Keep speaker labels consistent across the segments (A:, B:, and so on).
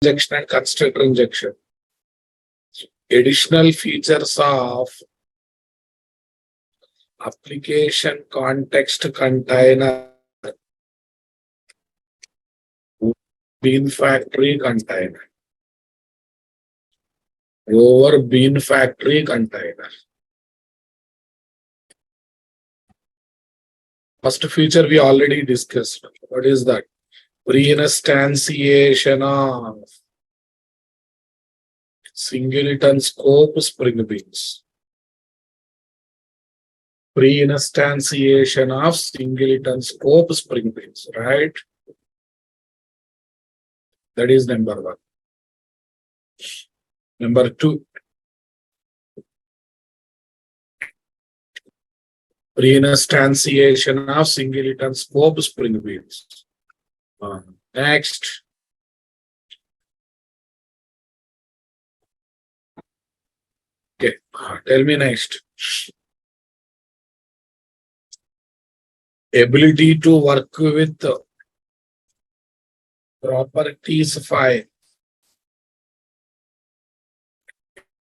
A: injection and constructor injection. Additional features of application context container, bean factory container, over bean factory container. First feature we already discussed. What is that? Pre-instantiation of singleton scope spring beans. Pre-instantiation of singleton scope spring beans, right? That is number one. Number two, pre-instantiation of singleton scope spring beans. Next, okay, tell me next. Ability to work with properties file.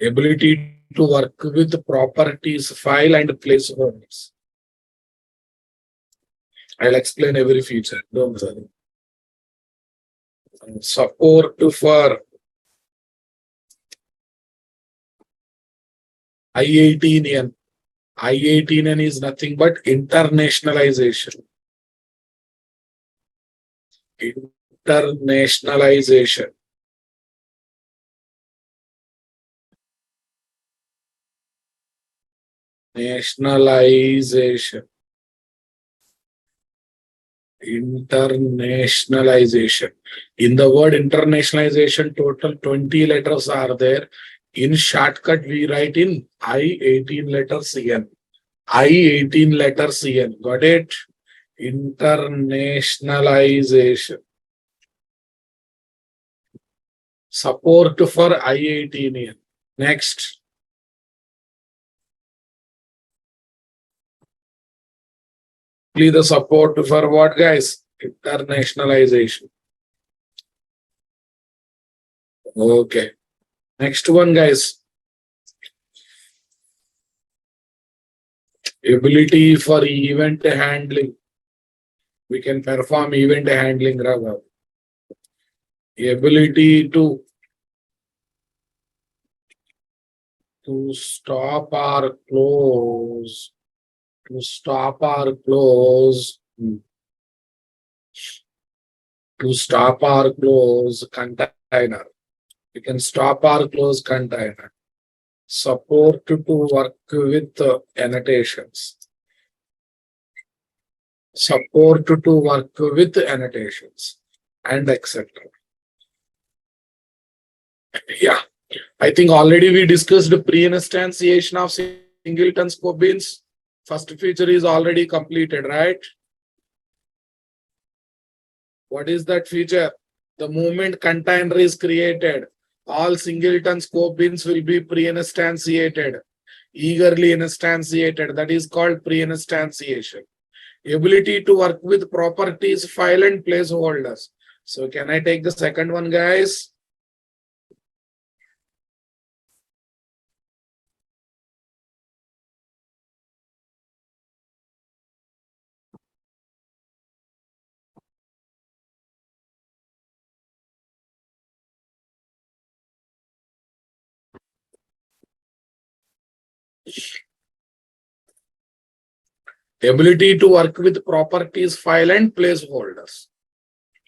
A: Ability to work with properties file and placeholders. I'll explain every feature. Don't worry. Support for I-18N. I-18N is nothing but internationalization. Internationalization. Nationalization. Internationalization. In the word internationalization, total 20 letters are there. In shortcut, we write in I-18 letters N. I-18 letters N. Got it? Internationalization. Support for I-18N. Next. Please the support for what, guys? Internationalization. Okay. Next one, guys. Ability for event handling. We can perform event handling, Raghav. Ability to stop or close. To stop or close. To stop or close container. You can stop or close container. Support to work with annotations. Support to work with annotations and etc. Yeah, I think already we discussed the pre-instantiation of singleton scope beans. First feature is already completed, right? What is that feature? The moment container is created, all singleton scope beans will be pre-instantiated, eagerly instantiated. That is called pre-instantiation. Ability to work with properties, file and placeholders. So can I take the second one, guys? Ability to work with properties, file and placeholders.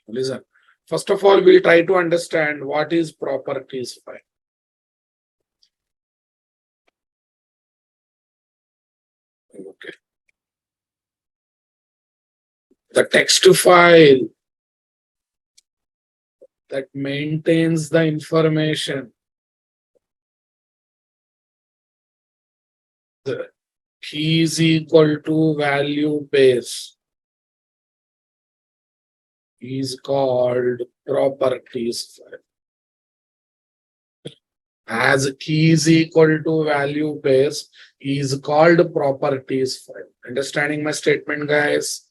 A: Listen, first of all, we'll try to understand what is properties file. Okay. The text file that maintains the information. The key is equal to value base is called properties file. As key is equal to value base is called properties file. Understanding my statement, guys?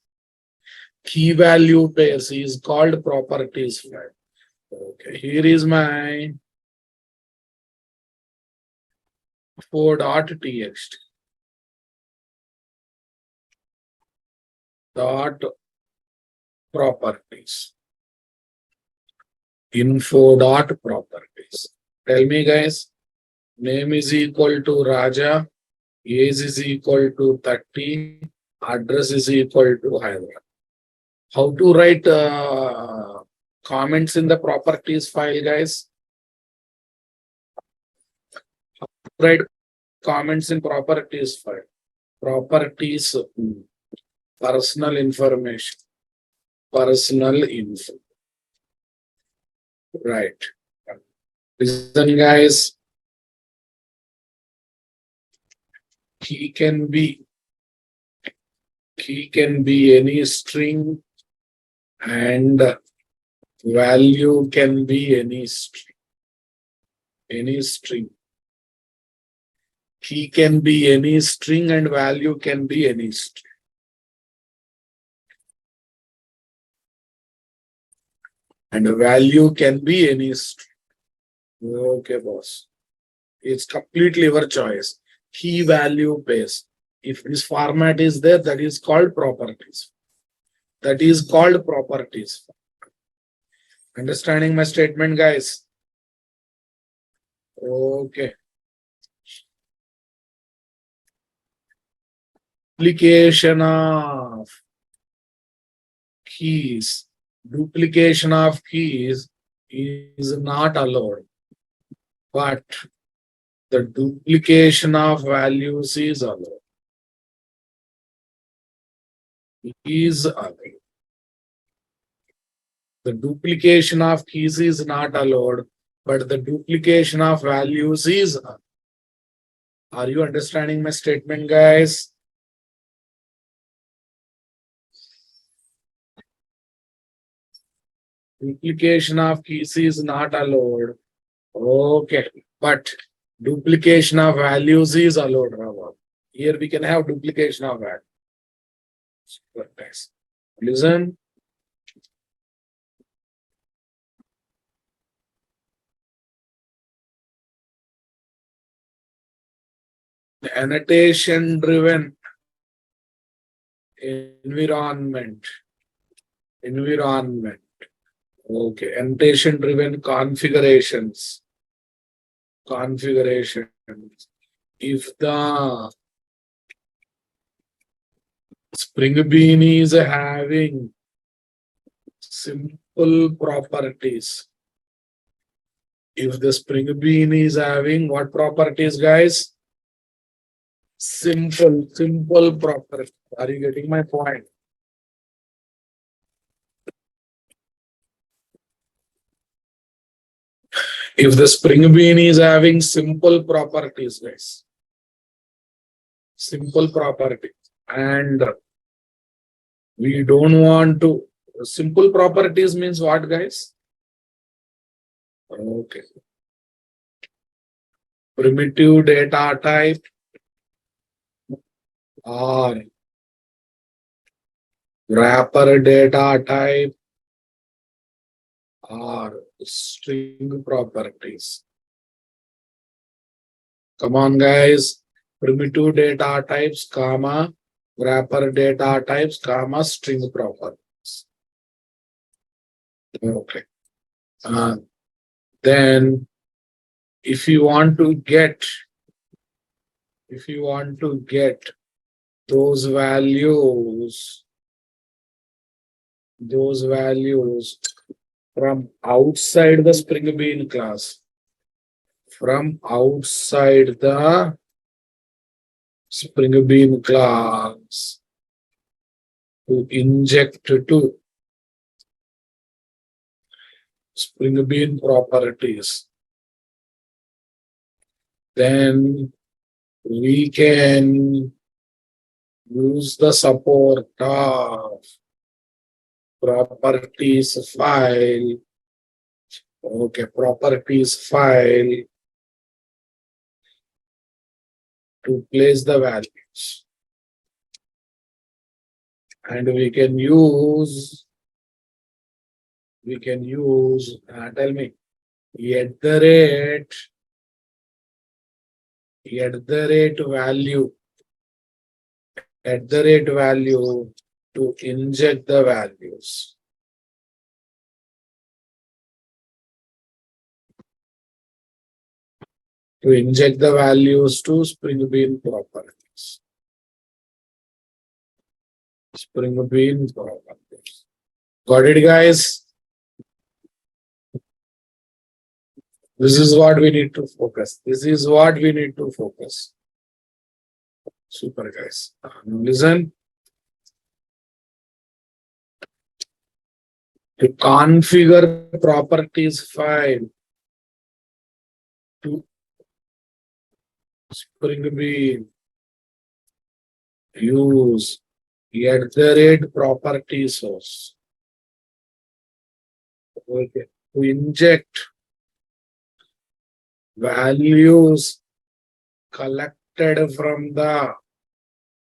A: Key value base is called properties file. Okay, here is my info.txt dot properties. Info.properties. Tell me, guys, name is equal to Raja, age is equal to 30, address is equal to Hyderabad. How to write comments in the properties file, guys? Write comments in properties file. Properties, personal information, personal info. Right. Listen, guys, key can be any string and value can be any string. Any string. Key can be any string and value can be any string. And value can be any string. Okay, boss. It's completely your choice. Key value base. If this format is there, that is called properties. That is called properties. Understanding my statement, guys? Okay. Duplication of keys. Duplication of keys is not allowed. But the duplication of values is allowed. Is allowed. The duplication of keys is not allowed, but the duplication of values is allowed. Are you understanding my statement, guys? Duplication of keys is not allowed. Okay, but duplication of values is allowed, Rama. Here we can have duplication of values. Listen. Annotation driven environment. Okay, annotation driven configurations. If the Spring Bean is having simple properties. If the Spring Bean is having what properties, guys? Simple properties. Are you getting my point? If the Spring Bean is having simple properties, guys. Simple properties. And we don't want to. Simple properties means what, guys? Okay. Primitive data type or wrapper data type or string properties. Come on, guys. Primitive data types, comma, wrapper data types, comma, string properties. Okay. Then if you want to get those values from outside the Spring Bean class, from outside the Spring Bean class to inject to Spring Bean properties, then we can use the support of properties file. Okay, properties file to place the values. And we can use we can use, tell me, at the rate value, to inject the values. To inject the values to Spring Bean properties. Spring Bean properties. Got it, guys? This is what we need to focus. Super, guys. Now listen. To configure properties file to Spring Bean, use property source. Okay. To inject values collected from the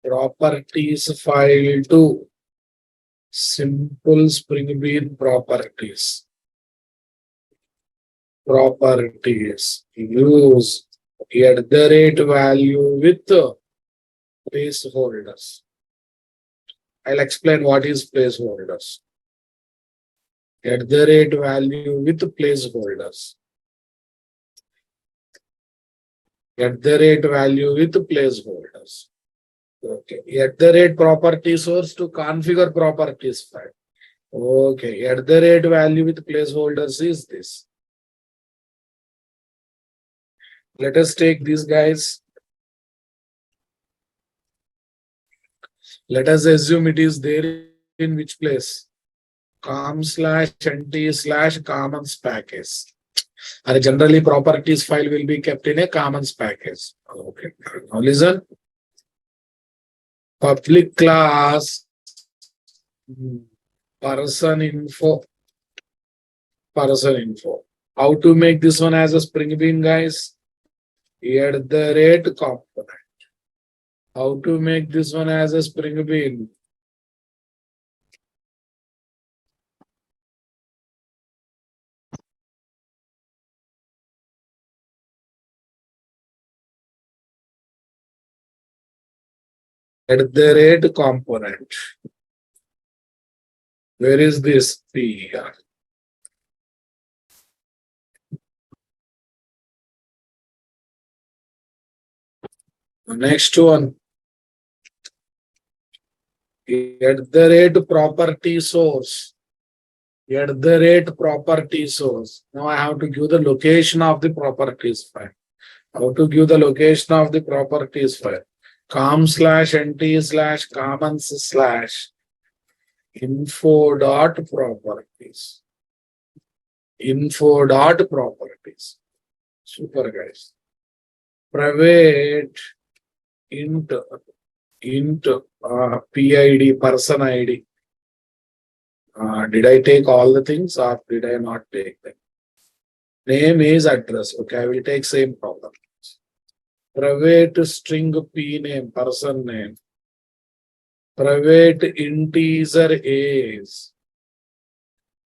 A: properties file to simple Spring Bean properties. Use value with placeholders. I'll explain what is placeholders. Value with placeholders. Value with placeholders. Okay. Property source to configure properties file. Okay. Value with placeholders is this. Let us take these guys. Let us assume it is there in which place? com/nt/commons package. And generally properties file will be kept in a commons package. Okay. Now listen. Public class person info. How to make this one as a Spring Bean, guys? Component. How to make this one as a Spring Bean? Component. Where is this P here? The next one. Property source. Property source. Now I have to give the location of the properties file. How to give the location of the properties file? com/nt/commons/info.properties. Info.properties. Super, guys. Private int PID, person ID. Did I take all the things or did I not take them? Name is address. Okay, I will take same problem. Private string P name, person name. Private integer is.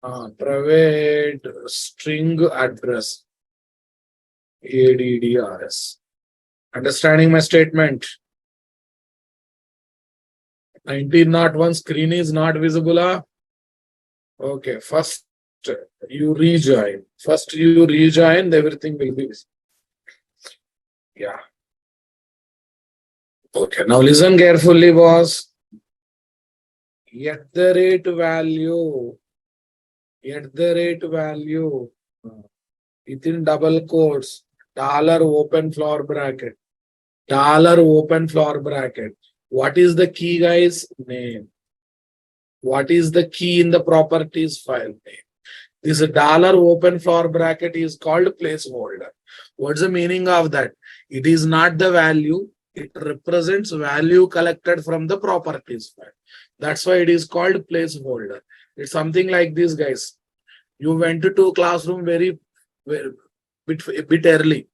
A: Private string address. ADDRS. Understanding my statement? 1901 screen is not visible. Okay, first you rejoin. Everything will be visible. Yeah. Okay, now listen carefully, boss. Value within double quotes, $open floor bracket. What is the key, guys? Name. What is the key in the properties file name? This $open floor bracket is called placeholder. What's the meaning of that? It is not the value. It represents value collected from the properties file. That's why it is called placeholder. It's something like this, guys. You went to classroom a bit early.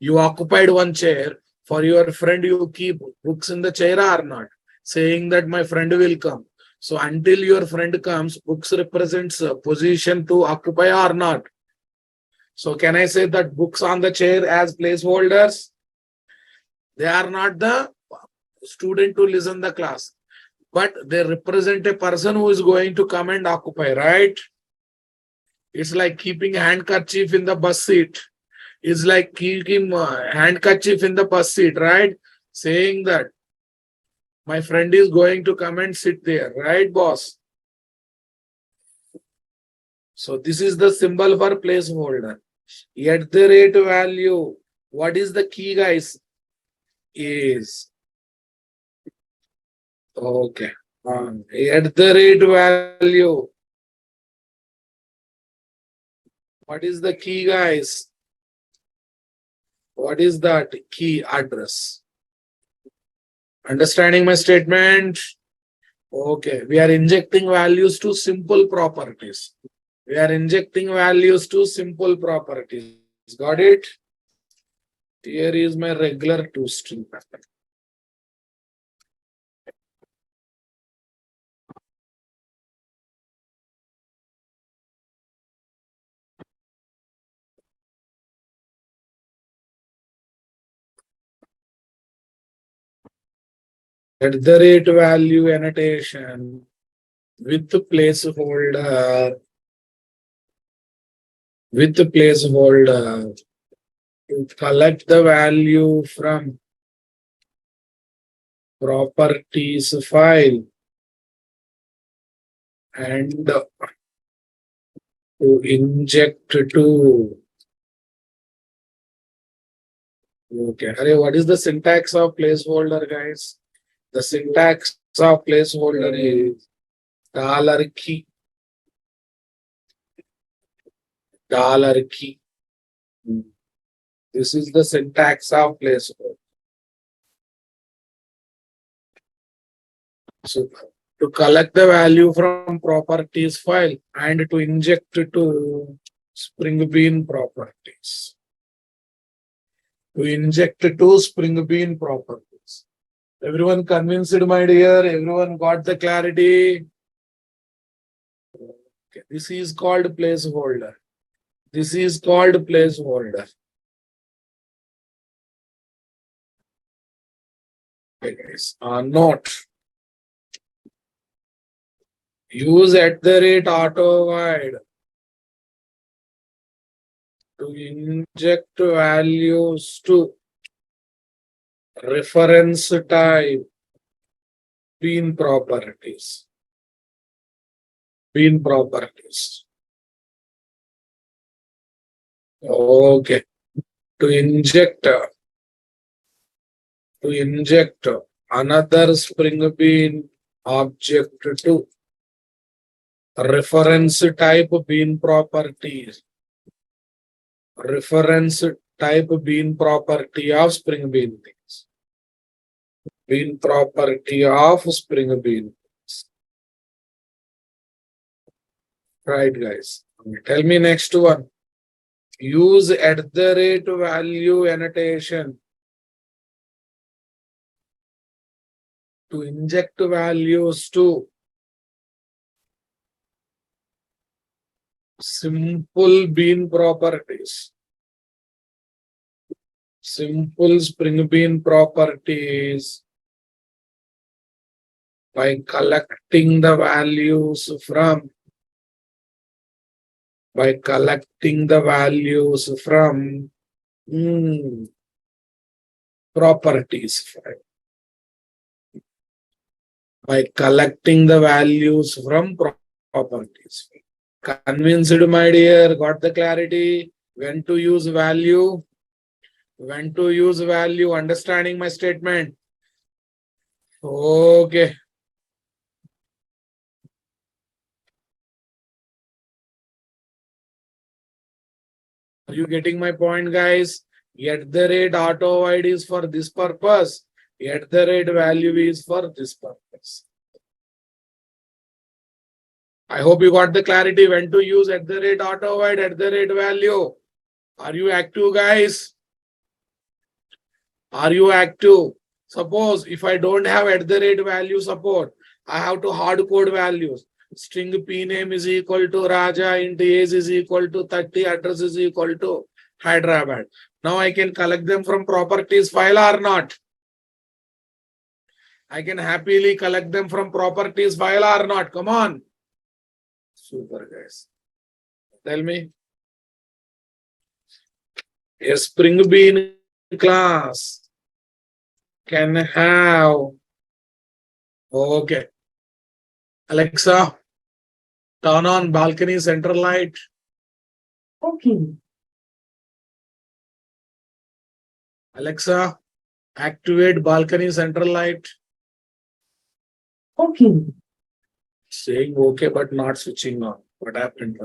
A: You occupied one chair. For your friend, you keep books in the chair or not, saying that my friend will come. So until your friend comes, books represents a position to occupy or not. So can I say that books on the chair as placeholders? They are not the student to listen the class, but they represent a person who is going to come and occupy, right? It's like keeping handkerchief in the bus seat. It's like keeping handkerchief in the bus seat, right? Saying that my friend is going to come and sit there, right, boss? So this is the symbol for placeholder. At the rate value, what is the key, guys? Is okay. At the rate value, what is the key, guys? What is that key address? Understanding my statement? Okay, we are injecting values to simple properties. We are injecting values to simple properties. Got it? Here is my regular two-string pattern. At the rate value annotation with the placeholder to collect the value from properties file and to inject to okay. What is the syntax of placeholder, guys? The syntax of placeholder is $key. This is the syntax of placeholder. So to collect the value from properties file and to inject to Spring Bean properties. To inject to Spring Bean properties. Everyone convinced, my dear? Everyone got the clarity? Okay. This is called placeholder. This is called placeholder. Okay, guys. Note. Use @auto-void to inject values to reference type bean properties. Bean properties. Okay. To inject another Spring Bean object to reference type bean properties. Reference type bean property of Spring Bean things. Bean property of Spring Bean. Right, guys. Tell me next one. Use @value annotation to inject values to simple bean properties. Simple Spring Bean properties by collecting the values from properties file. By collecting the values from properties. Convinced, my dear? Got the clarity? When to use value? When to use value? Understanding my statement? Okay. Are you getting my point, guys? @auto-void is for this purpose. @value is for this purpose. I hope you got the clarity when to use @auto-void, @value. Are you active, guys? Are you active? Suppose if I don't have @value support, I have to hard code values. String p name is equal to Raja, int age is equal to 30, address is equal to Hyderabad. Now I can collect them from properties file or not. I can happily collect them from properties file or not. Come on. Super, guys. Tell me. A Spring Bean class can have, okay, Alexa, turn on balcony center light.
B: Okay.
A: Alexa, activate balcony center light.
B: Okay.
A: Saying okay, but not switching on. What happened?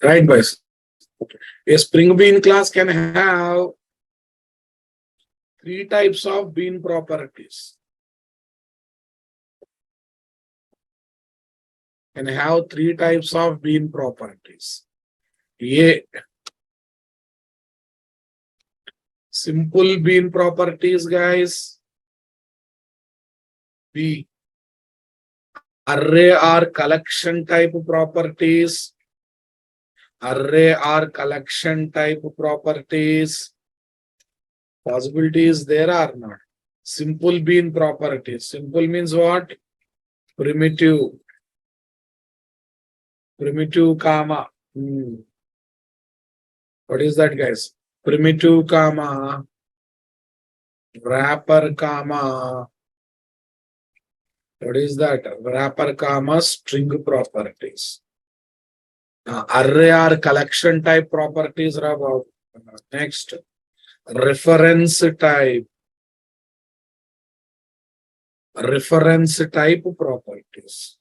A: Right, boys. A Spring Bean class can have three types of bean properties. Can have three types of bean properties. A, simple bean properties, guys. B, array or collection type properties. Array or collection type properties. Possibilities there are not. Simple bean properties. Simple means what? Primitive. Primitive comma. What is that, guys? Primitive comma. Wrapper comma. What is that? Wrapper comma string properties. Array or collection type properties are about. Next, reference type. Reference type properties.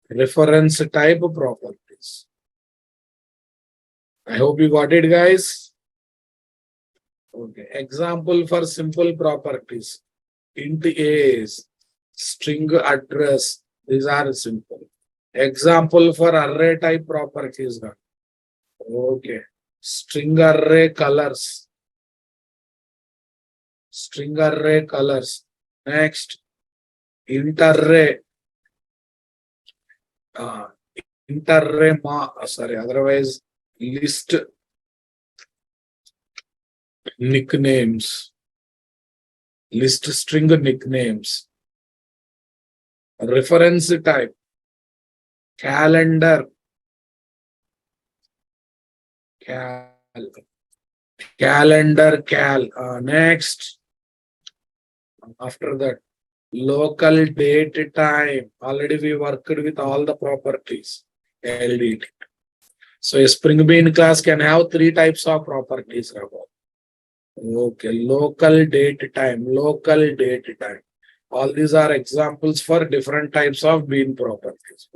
A: Reference type properties. I hope you got it, guys. Okay. Example for simple properties. Int age, string address. These are simple. Example for array type properties. Okay. String array colors. String array colors. Next. Int array. Int array otherwise list nicknames. List string nicknames. Reference type. Calendar. Calendar cal. Next. After that, local date time. Already we worked with all the properties. LDT. So a Spring Bean class can have three types of properties. Okay, local date time. Local date time. All these are examples for different types of bean properties.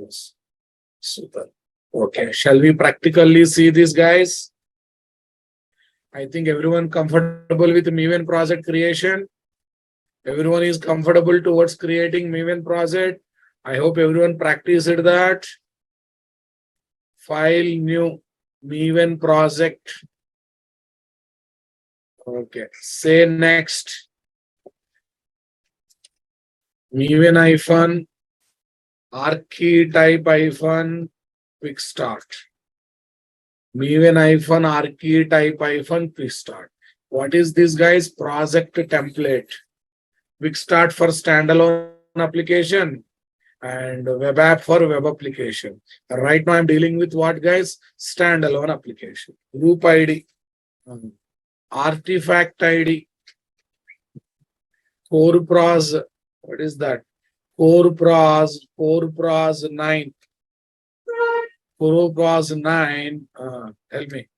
A: Super. Okay, shall we practically see this, guys? I think everyone comfortable with Maven project creation. Everyone is comfortable towards creating Maven project. I hope everyone practiced that. File new Maven project. Okay, say next. Maven hyphen archetype hyphen quick start. Maven hyphen archetype hyphen quick start. What is this, guys? Project template. Quick start for standalone application and web app for web application. Right now I'm dealing with what, guys? Standalone application. Group ID, artifact ID, core pros. What is that? Core pros 9. Cause 9. Tell me,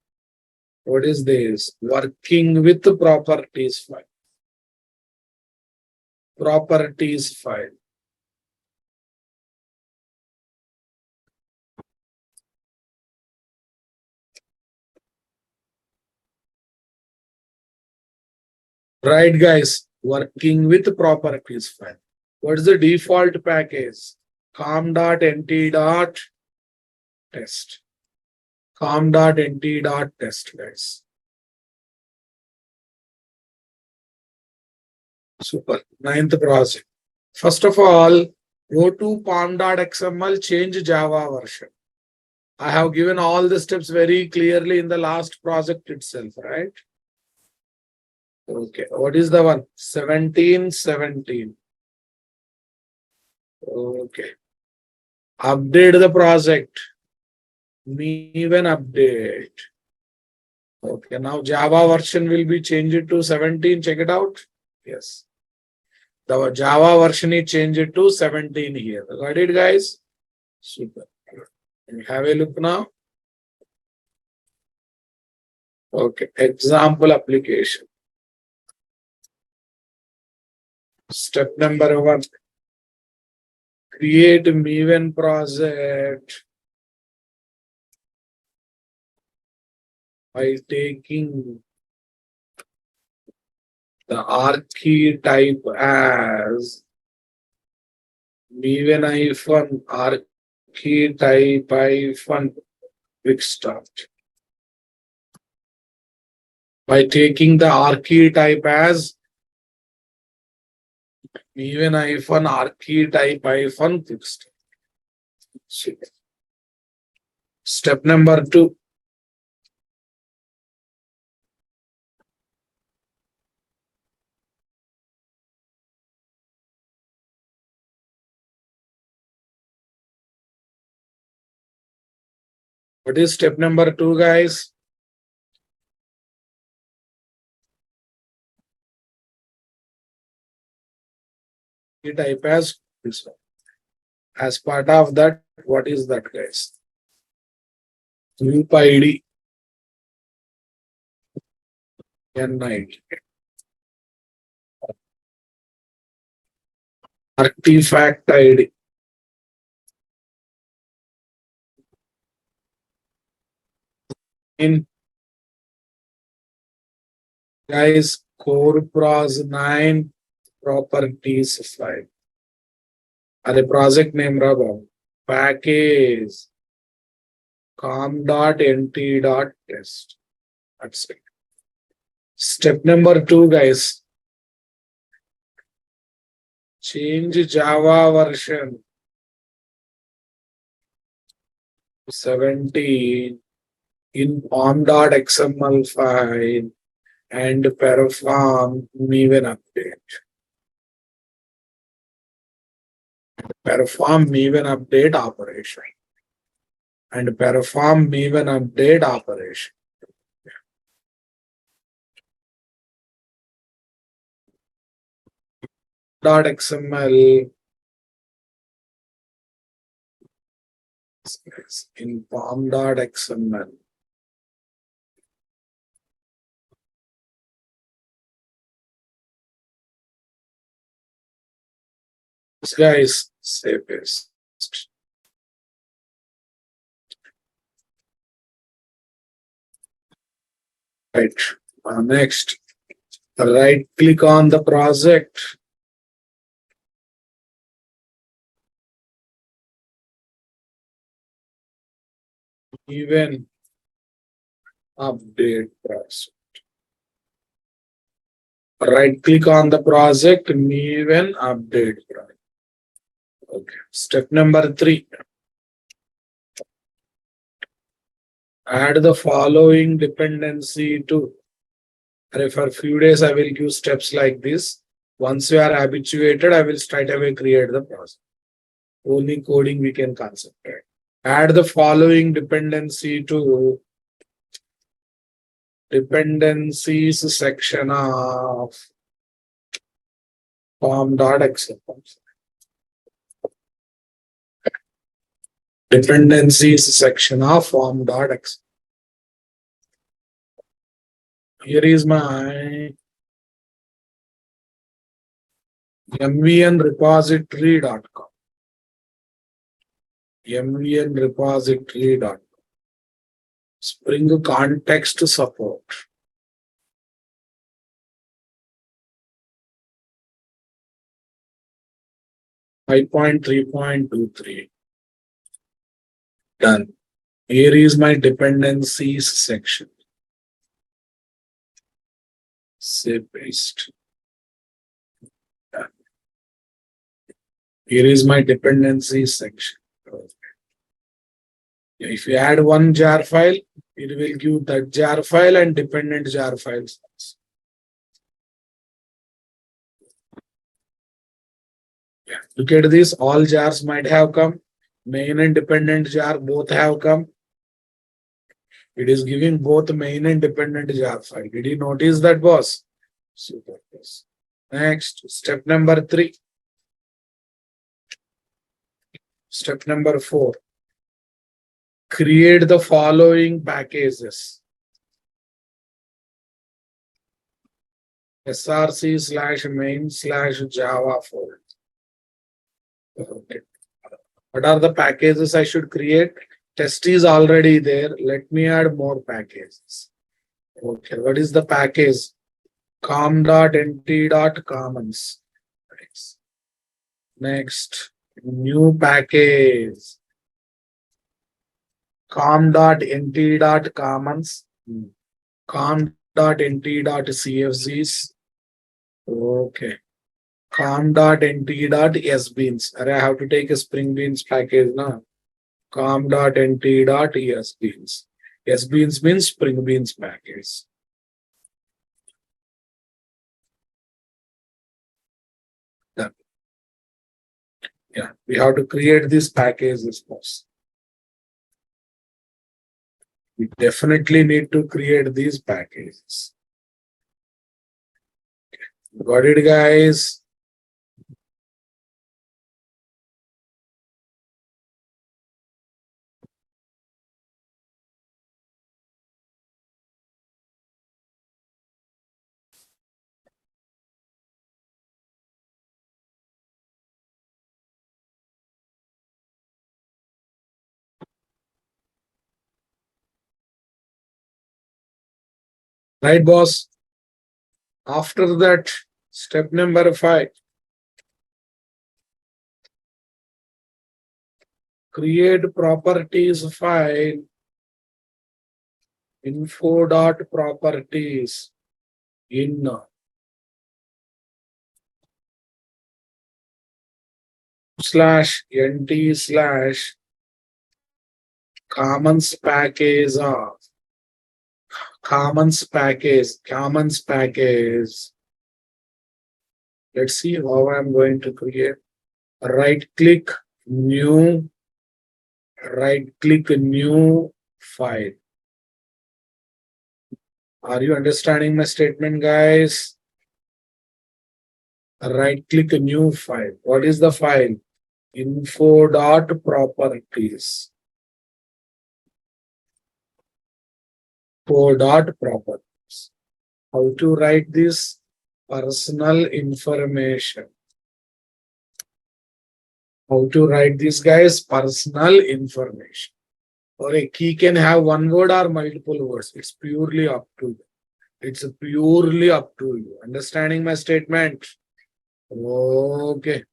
A: what is this? Working with properties file. Properties file. Right, guys. Working with properties file. What is the default package? com.nt.test. com.nt.test, guys. Super. Ninth project. First of all, go to pom.xml, change Java version. I have given all the steps very clearly in the last project itself, right? Okay. What is the one? 1717. Okay. Update the project. Even update. Okay. Now Java version will be changed to 17. Check it out. Yes. The Java version is changed to 17 here. Got it, guys? Super. Have a look now. Okay. Example application. Step number 1. Create Maven project by taking the archetype as Maven-archetype-quick start. By taking the archetype as Maven-archetype-quick start. Step number 2. What is step number 2, guys? Type as this one. As part of that, what is that, guys? Group ID N90. Artifact ID. In guys, core pros 9 properties file. Are project name rabo. Package com.nt.test. That's it. Step number 2, guys. Change Java version 17 in pom.xml file and perform Maven update. Perform Maven update operation. And perform Maven update operation. .xml in pom.xml. This guy is safest. Right. Next, right click on the project. Even update project. Right click on the project, even update project. Okay. Step number 3. Add the following dependency to. For a few days, I will give steps like this. Once you are habituated, I will straight away create the process. Only coding we can concentrate. Add the following dependency to dependencies section of pom.xml. dependencies section of form.x. Here is my mvnrepository.com. mvnrepository.com. Spring context support. Five point 3.23. Done. Here is my dependencies section. Say paste. Done. Here is my dependencies section. If you add one jar file, it will give that jar file and dependent jar files. Yeah. Look at this, all jars might have come. Main and dependent jar both have come. It is giving both main and dependent jar file. Did you notice that, boss? Super. Next, step number 3. Step number 4. Create the following packages. src/main/java folder. Okay. What are the packages I should create? Test is already there. Let me add more packages. Okay, what is the package? com.nt.commons. Next, new package. com.nt.commons. com.nt.cfgs. Okay. com.nt.sbeans. I have to take a Spring Beans package now. com.nt.sbeans. Sbeans means Spring Beans package. Done. Yeah, we have to create this package, this boss. We definitely need to create these packages. Got it, guys? Right, boss? After that, step number 5. Create properties file info.properties in /nt/commons package of commons package. Let's see how I'm going to create. Right click new file. Are you understanding my statement, guys? Right click new file. What is the file? info.properties. Info.properties. How to write this? Personal information. How to write this, guys? Personal information. Or a key can have one word or multiple words. It's purely up to you. It's purely up to you. Understanding my statement? Okay.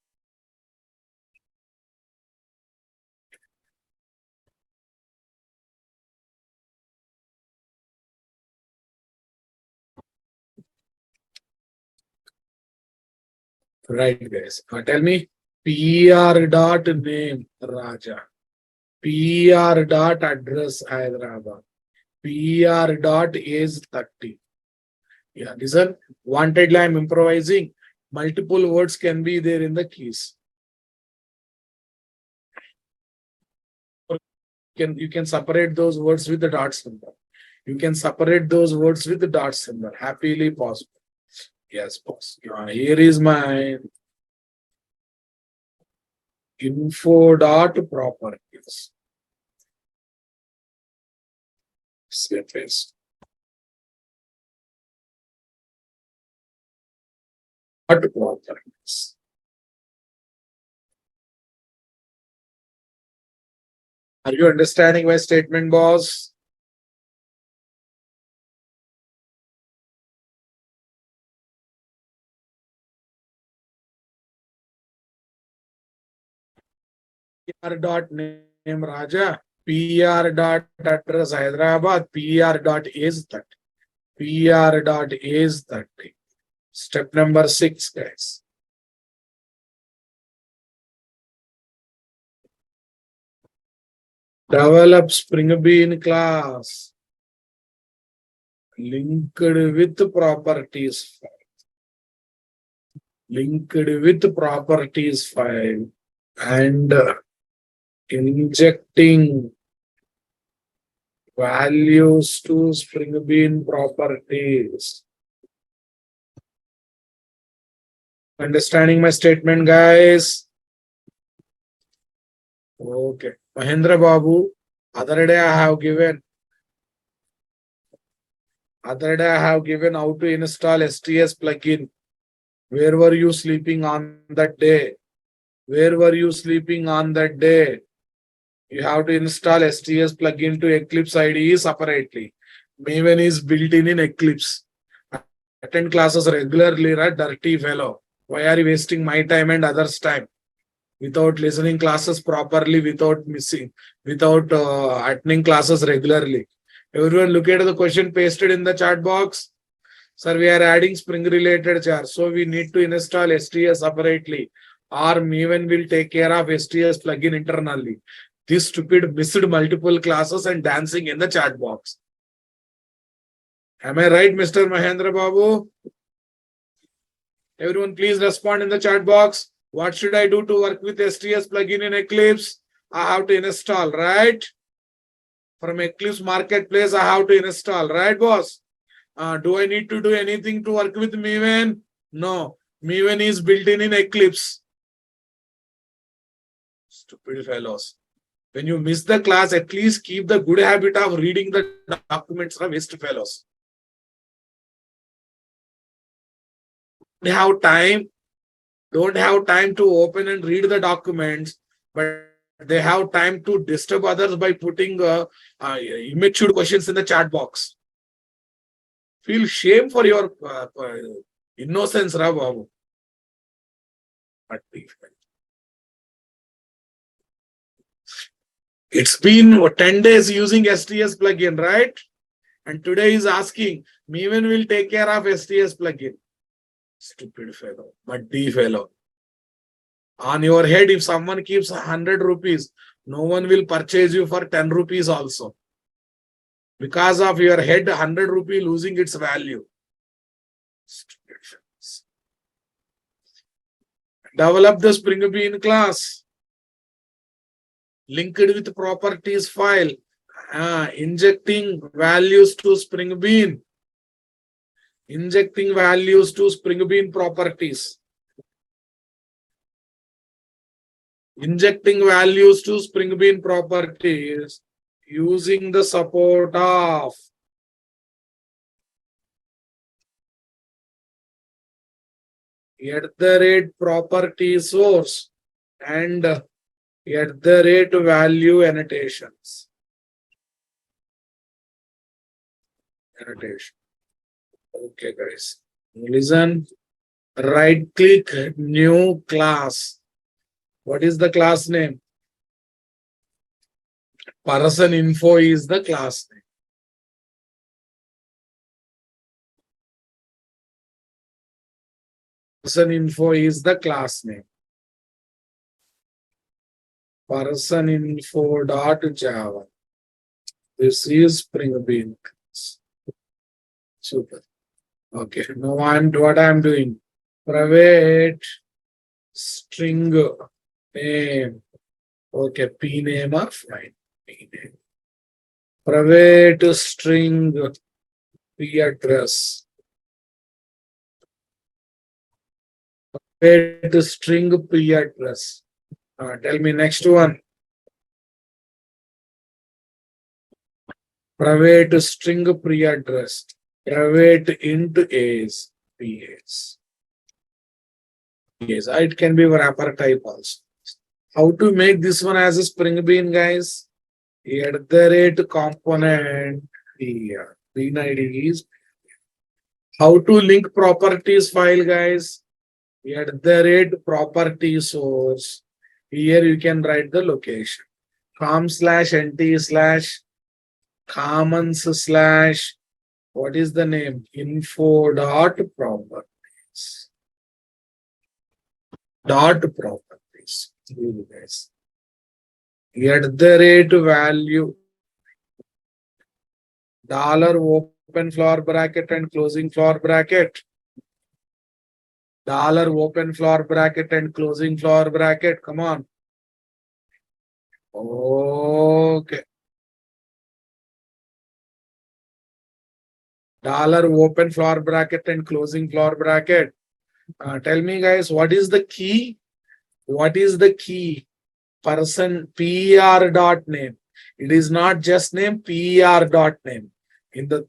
A: Right, guys. Tell me. PR.name Raja. PR.address Hyderabad. PR.age 30. Yeah, listen. Wantedly, I'm improvising. Multiple words can be there in the keys. You can separate those words with the dot symbol. You can separate those words with the dot symbol. Happily possible. Yes, boss. Here is my info.properties. Surface. What properties? Are you understanding my statement, boss? PR dot name Raja, PR dot address Hyderabad, PR dot is that. PR dot is that. Step number 6, guys. Develop Spring Bean class linked with properties file. Linked with properties file and injecting values to Spring Bean properties. Understanding my statement, guys? Okay. Mahendra Babu, other day I have given how to install STS plugin. Where were you sleeping on that day? Where were you sleeping on that day? You have to install STS plugin to Eclipse IDE separately. Maven is built in Eclipse. Attend classes regularly, right? Dirty fellow. Why are you wasting my time and others' time? Without listening classes properly, without attending classes regularly. Everyone look at the question pasted in the chat box. Sir, we are adding Spring related char. So we need to install STS separately. Or Maven will take care of STS plugin internally. This stupid missed multiple classes and dancing in the chat box. Am I right, Mr. Mahendra Babu? Everyone, please respond in the chat box. What should I do to work with STS plugin in Eclipse? I have to install, right? From Eclipse Marketplace, I have to install, right, boss? Do I need to do anything to work with Maven? No. Maven is built in Eclipse. Stupid fellows. When you miss the class, at least keep the good habit of reading the documents from waste fellows. Don't have time to open and read the documents, but they have time to disturb others by putting immature questions in the chat box. Feel shame for your innocence, Babu. It's been 10 days using STS plugin, right? And today is asking, Maven will take care of STS plugin. Stupid fellow, muddy fellow. On your head, if someone keeps 100 rupees, no one will purchase you for 10 rupees also. Because of your head, 100 rupee losing its value. Stupid fellows. Develop the Spring Bean class. Linked with properties file. Injecting values to Spring Bean. Injecting values to Spring Bean properties. Injecting values to Spring Bean properties using the support of @property source and @value annotations. Annotation. Okay, guys. Listen. Right click new class. What is the class name? Person info is the class name. Person info is the class name. Person info dot Java. This is Spring Bean. Super. Okay. Now what I'm doing. Private string name. Okay. P name of fine. P name. Private string P address. Private string P address. Tell me next one. private string pre-address, private int is PS. Yes, it can be wrapper type also. How to make this one as a Spring Bean, guys? At the rate component here. Bean ID is how to link properties file, guys. At the rate property source. Here you can write the location. com/nt/ commons/ what is the name? info.properties. Properties. Guys. At the rate value dollar open floor bracket and closing floor bracket. Dollar open floor bracket and closing floor bracket. Come on. Okay. Dollar open floor bracket and closing floor bracket. Tell me, guys, what is the key? What is the key? Person per dot name. It is not just name, per dot name. In the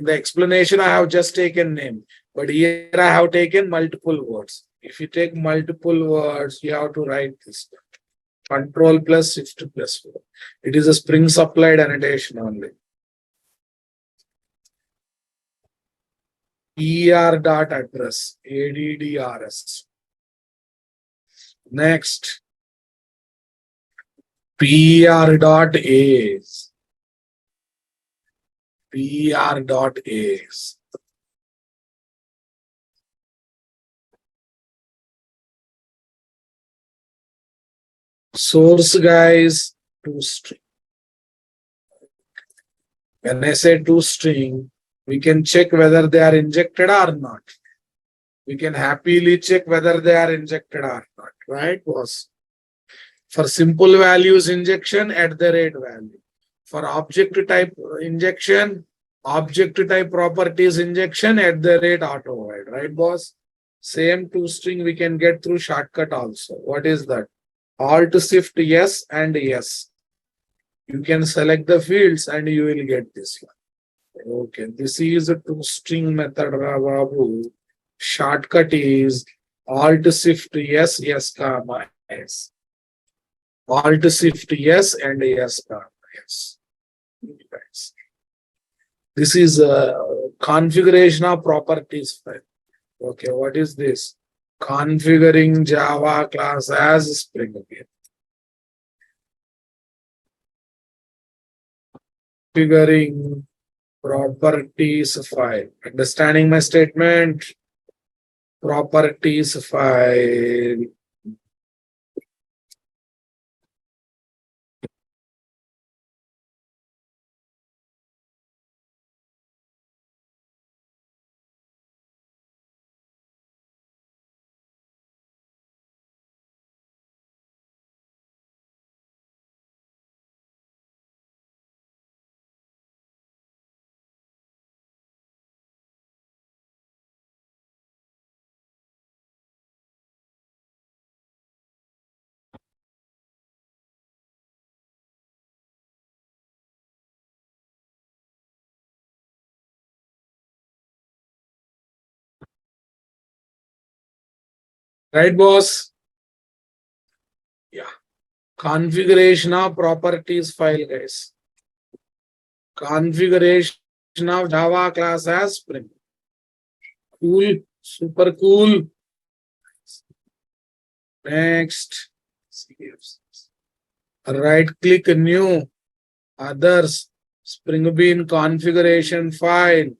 A: explanation, I have just taken name, but here I have taken multiple words. If you take multiple words, you have to write this. Control plus shift plus 4. It is a Spring supplied annotation only. per dot address, addrs. Next, per dot is. per dot is. Source, guys, toString. When I say toString, we can check whether they are injected or not. We can happily check whether they are injected or not, right, boss? For simple values injection, at the rate value. For object type injection, object type properties injection, at the rate auto void, right, boss? Same toString we can get through shortcut also. What is that? Alt shift yes and yes. You can select the fields and you will get this one. Okay, this is a toString method, Babu. Shortcut is Alt shift yes, yes, comma, yes. Alt shift yes and yes, comma, yes. This is a configuration of properties file. Okay, what is this? Configuring Java class as Spring Bean. Configuring properties file. Understanding my statement? Properties file. Right, boss? Yeah. Configuration of properties file, guys. Configuration of Java class as Spring. Cool. Super cool. Next. Right click new. Others. Spring Bean configuration file.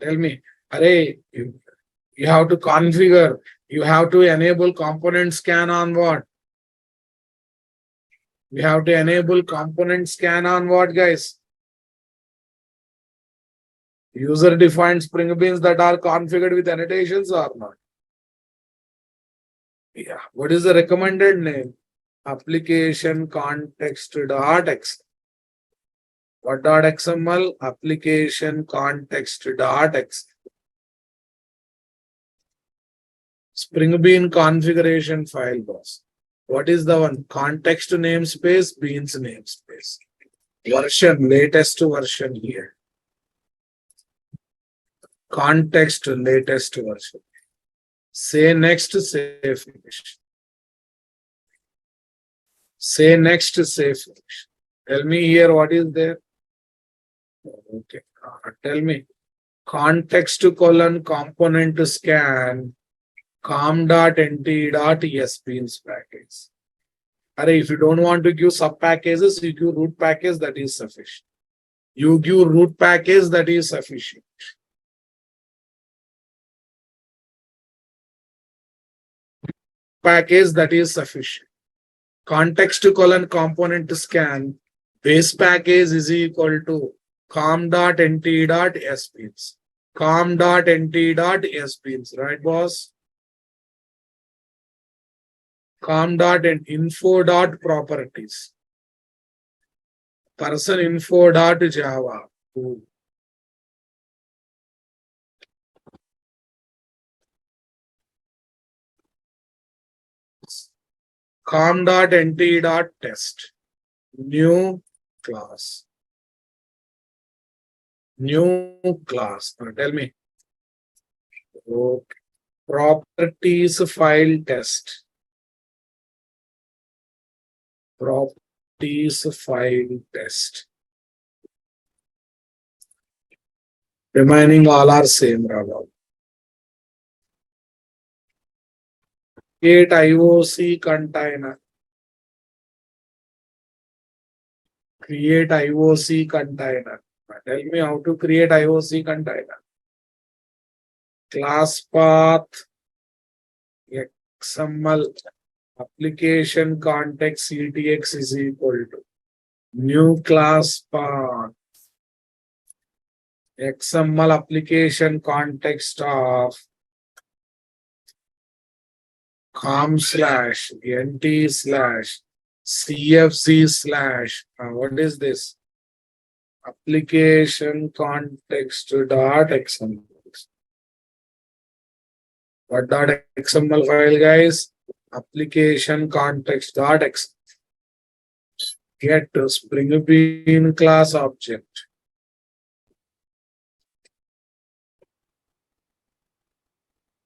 A: Tell me. Array, you have to configure. You have to enable component scan on what? We have to enable component scan on what, guys? User defined Spring Beans that are configured with annotations or not? Yeah. What is the recommended name? Application context.x. What .xml? Application context.x. Spring Bean configuration file, boss. What is the one? Context namespace, beans namespace. version, latest version here. Context, latest version. Say next, say finish. Say next, say finish. Tell me here what is there. Okay. Tell me. Context colon component scan com.nt.esbeans package. If you don't want to give sub packages, you give root package, that is sufficient. You give root package, that is sufficient. Package, that is sufficient. Context colon component scan base package is equal to com.nt.sbeans. com.nt.sbeans, right, boss? com.info.properties. Person info.java. com.nt.test. New class. New class. Now tell me. Okay. Properties file test. Properties file test. Remaining all are same, Raghav. Create IOC container. Create IOC container. Tell me how to create IOC container. Class path XML application context CTX is equal to new class path XML application context of com/nt/cfc/ what is this? Application context dot XML. What dot XML file, guys? Application context dot XML. Get to Spring Bean class object.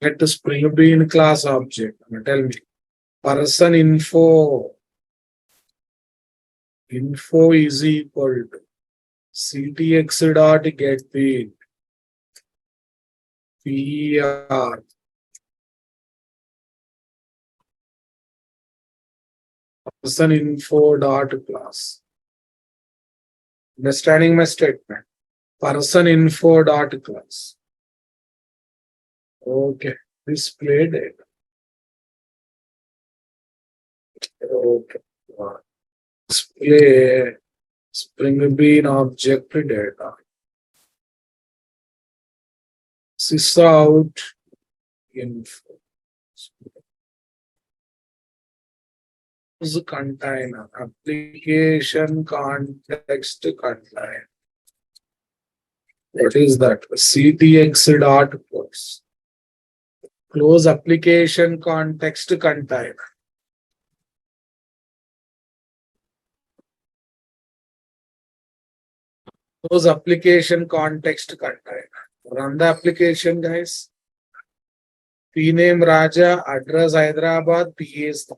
A: Get to Spring Bean class object. Tell me. Person info. Info is equal to ctx dot get bean. PR. Person info dot class. Understanding my statement? Person info dot class. Okay. Display data. Okay. Display Spring Bean object data. Sysout info. Container. Application context container. What is that? CTX dot course. Close application context container. Close application context container. Run the application, guys. P name Raja, address Hyderabad, PA is.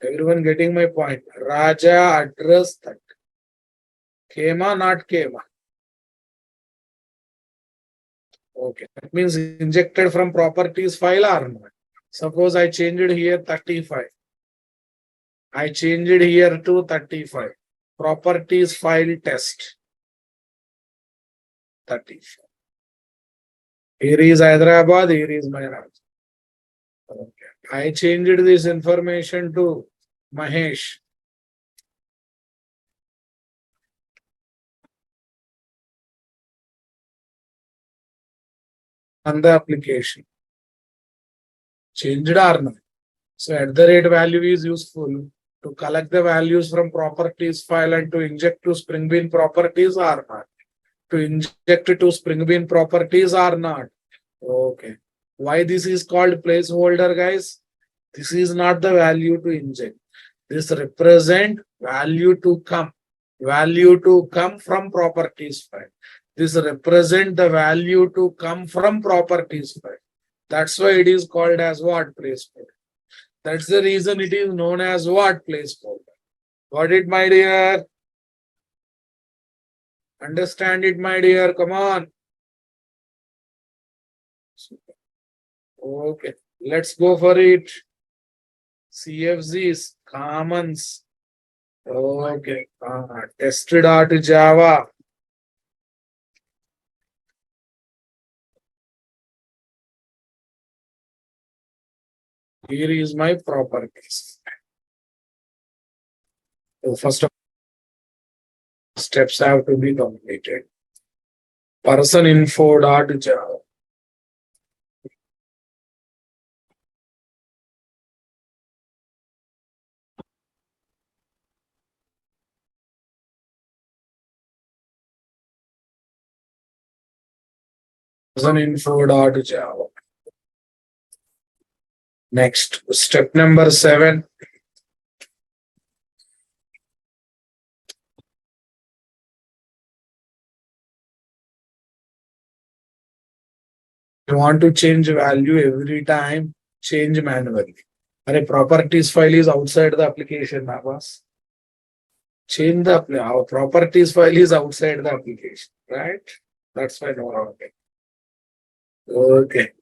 A: Everyone getting my point? Raja address that. Kema, not Kema. Okay, that means injected from properties file or not. Suppose I changed it here 35. I changed it here to 35. Properties file test. 35. Here is Hyderabad, here is my Raj. Okay. I changed this information to Mahesh. On the application. Changed or not. So at the rate value is useful to collect the values from properties file and to inject to Spring Bean properties or not. To inject to Spring Bean properties or not. Okay. Why this is called placeholder, guys? This is not the value to inject. This represent value to come from properties file. This represent the value to come from properties file. That's why it is called as what placeholder. That's the reason it is known as what placeholder. Got it, my dear? Understand it, my dear? Come on. Okay, let's go for it. CFGs, commons. Okay, test.java. Here is my properties. So first of all, steps have to be completed. Person info.java. Person info.java. Next, step number 7. You want to change value every time, change manually. Our properties file is outside the application, Navas. Change our properties file is outside the application, right? That's why no wrong. Okay.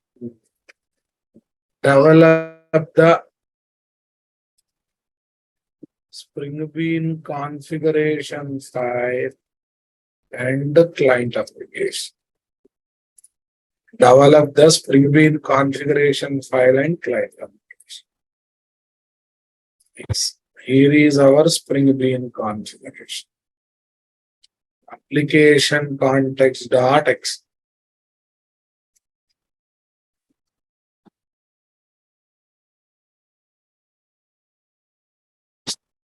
A: Develop the Spring Bean configuration file and the client application. Develop the Spring Bean configuration file and client application. Yes. Here is our Spring Bean configuration. Application context.x.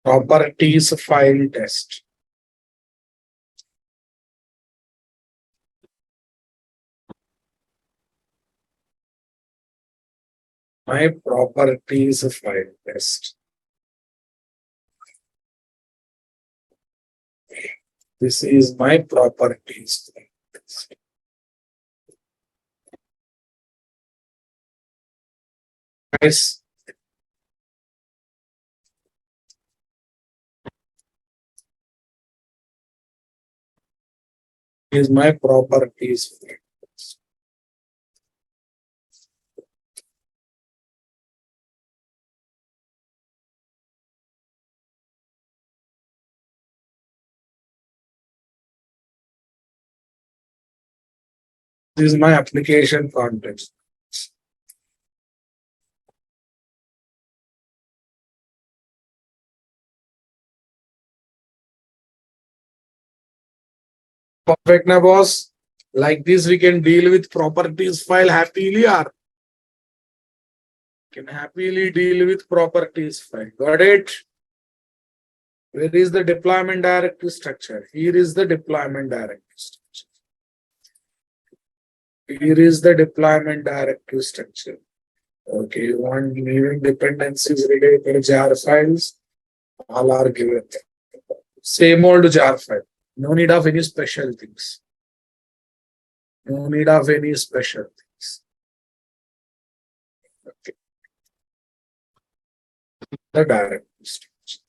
A: Properties file test. My properties file test. This is my properties file test. Guys, is my properties file test. This is my application context. Perfect now, boss. Like this, we can deal with properties file happily, or can happily deal with properties file. Got it? Where is the deployment directory structure? Here is the deployment directory structure. Here is the deployment directory structure. Okay, you want leaving dependencies related to jar files? All are given. Same old jar file. No need of any special things. No need of any special things. Okay. The directory structure.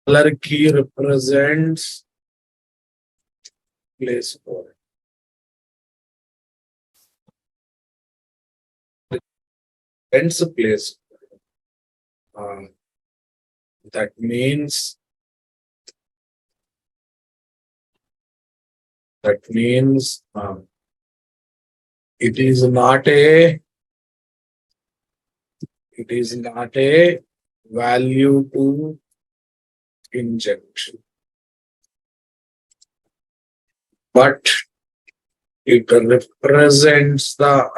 A: Color key represents placeholder. Hence a place. That means it is not a value to inject. but it represents the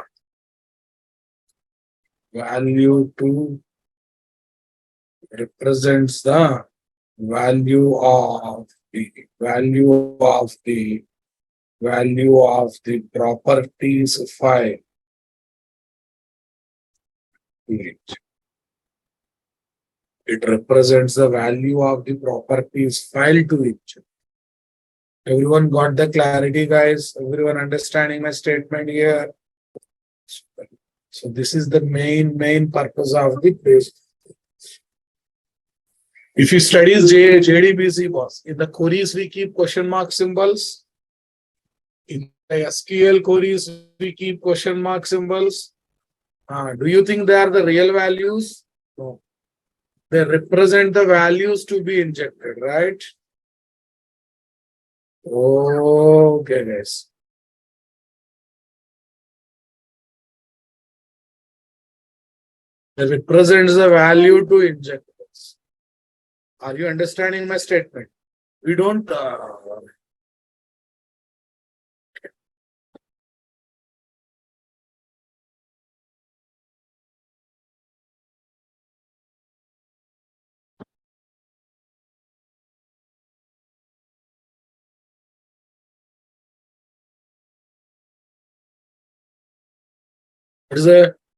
A: value to represents the value of the value of the properties file. It represents the value of the properties file to it. Everyone got the clarity, guys? Everyone understanding my statement here? So this is the main purpose of the page. If you study JDBC, boss, in the queries we keep question mark symbols. In the SQL queries we keep question mark symbols. Do you think they are the real values? No. They represent the values to be injected, right? Okay, guys. That represents the value to inject. Are you understanding my statement? We don't.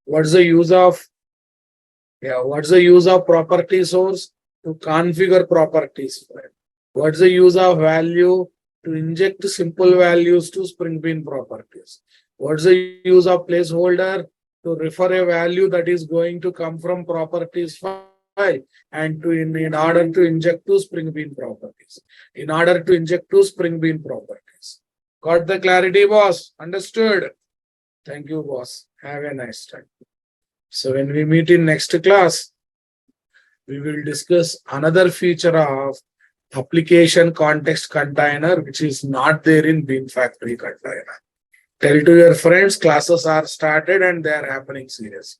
A: What's the use of? Yeah, what's the use of property source? To configure properties. What's the use of value? To inject simple values to Spring Bean properties. What's the use of placeholder? To refer a value that is going to come from properties file and to in order to inject to Spring Bean properties. In order to inject to Spring Bean properties. Got the clarity, boss? Understood? Thank you, boss. Have a nice time. So when we meet in next class, we will discuss another feature of application context container, which is not there in Bean Factory container. Tell to your friends, classes are started and they are happening seriously.